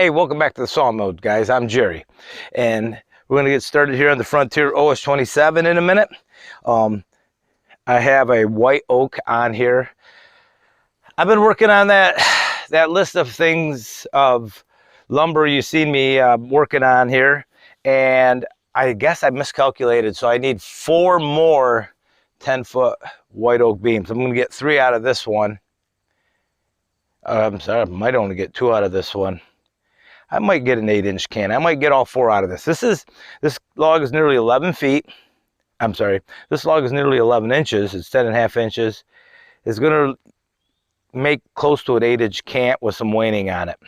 Hey, welcome back to the Sawmill, guys. I'm Jerry, and we're going to get started here on the Frontier OS27 in a minute. I have a white oak on here. I've been working on that list of things of lumber you've seen me working on here, and I guess I miscalculated, so I need 4 more 10-foot white oak beams. I'm going to get 3 out of this one. I'm sorry, I might only get 2 out of this one. I might get an 8-inch can. I might get all 4 out of this. This log is nearly 11 feet. I'm sorry. This log is nearly 11 inches. It's 10.5 inches. It's going to make close to an 8-inch cant with some waning on it.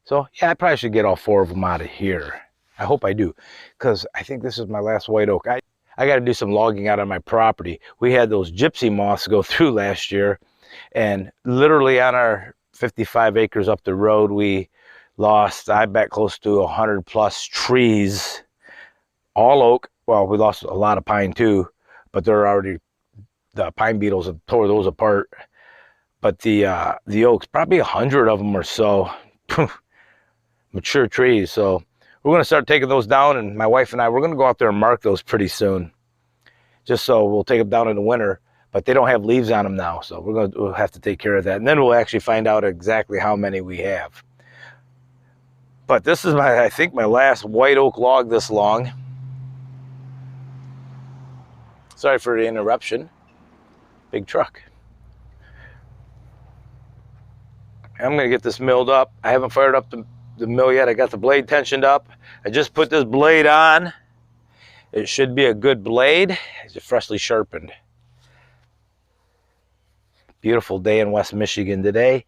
So yeah, I probably should get all 4 of them out of here. I hope I do, because I think this is my last white oak. I got to do some logging out on my property. We had those gypsy moths go through last year, and literally on our 55 acres up the road, we lost, I bet, close to 100 plus trees, all oak. Well, we lost a lot of pine too, but the pine beetles have tore those apart. But the oaks, probably 100 of them or so, mature trees. So we're going to start taking those down, and my wife and I, we're going to go out there and mark those pretty soon. Just so we'll take them down in the winter, but they don't have leaves on them now. So we'll have to take care of that. And then we'll actually find out exactly how many we have. But this is I think my last white oak log this long. Sorry for the interruption. Big truck. I'm going to get this milled up. I haven't fired up the mill yet. I got the blade tensioned up. I just put this blade on. It should be a good blade. It's freshly sharpened. Beautiful day in West Michigan today.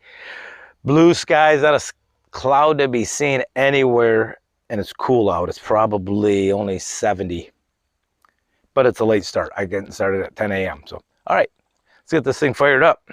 Blue skies, not a cloud to be seen anywhere, and it's cool out. It's probably only 70, but it's a late start. I get started at 10 a.m. So, all right, let's get this thing fired up.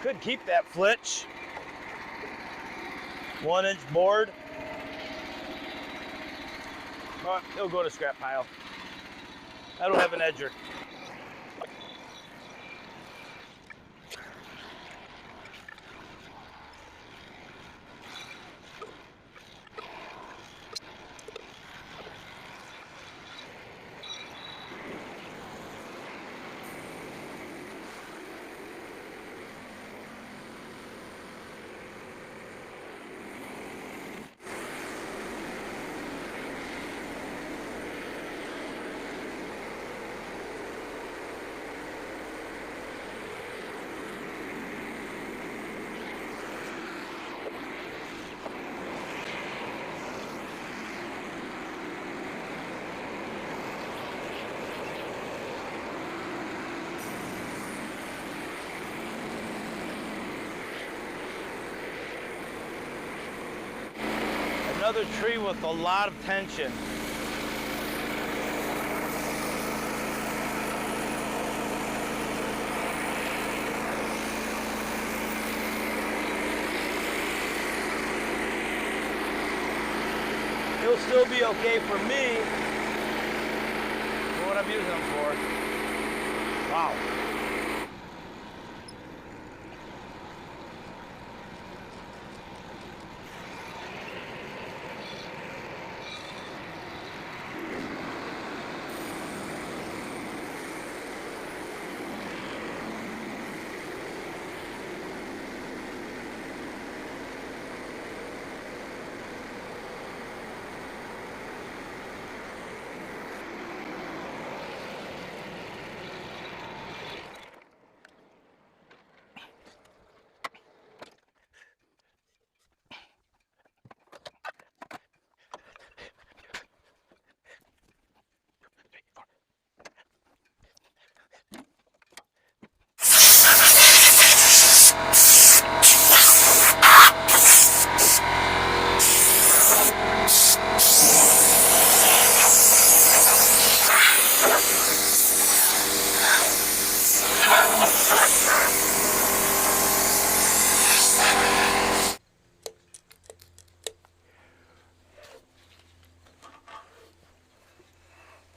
Could keep that flitch. 1-inch board. But it'll go to scrap pile. I don't have an edger. Another tree with a lot of tension. he'll still be okay for me for what I'm using them for. Wow.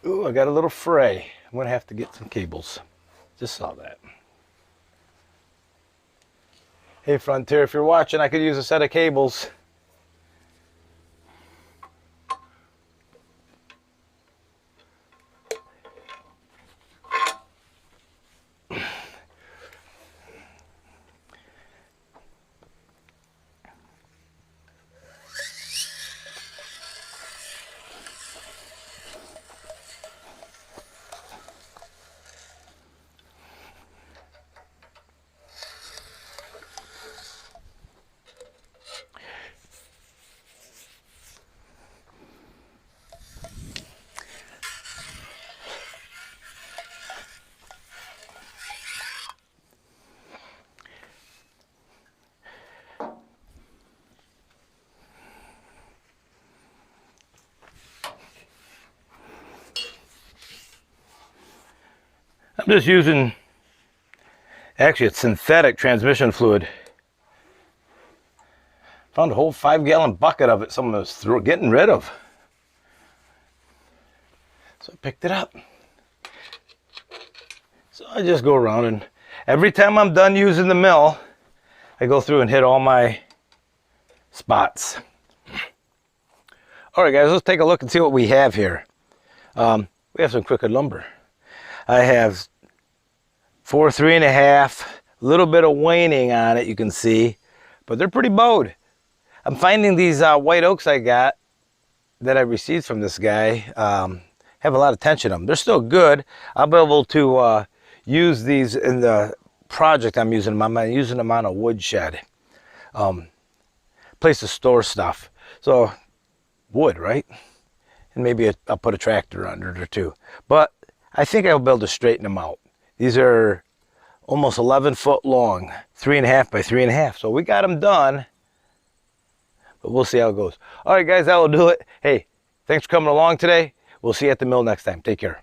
Ooh, I got a little fray. I'm gonna have to get some cables. Just saw that. Hey Frontier, if you're watching, I could use a set of cables. I'm just using, actually it's synthetic transmission fluid. Found a whole 5-gallon bucket of it someone was getting rid of. So I picked it up. So I just go around, and every time I'm done using the mill, I go through and hit all my spots. All right guys, let's take a look and see what we have here. We have some crooked lumber. I have 4 3.5, a little bit of waning on it, you can see, but they're pretty bowed. I'm finding these white oaks I got that I received from this guy have a lot of tension in them. They're still good. I'll be able to use these in the project I'm using them. I'm using them on a woodshed, place to store stuff. So wood, right? And maybe I'll put a tractor under it or two. But I think I'll be able to straighten them out. These are almost 11 foot long, 3.5 by 3.5. So we got them done, but we'll see how it goes. All right, guys, that will do it. Hey, thanks for coming along today. We'll see you at the mill next time. Take care.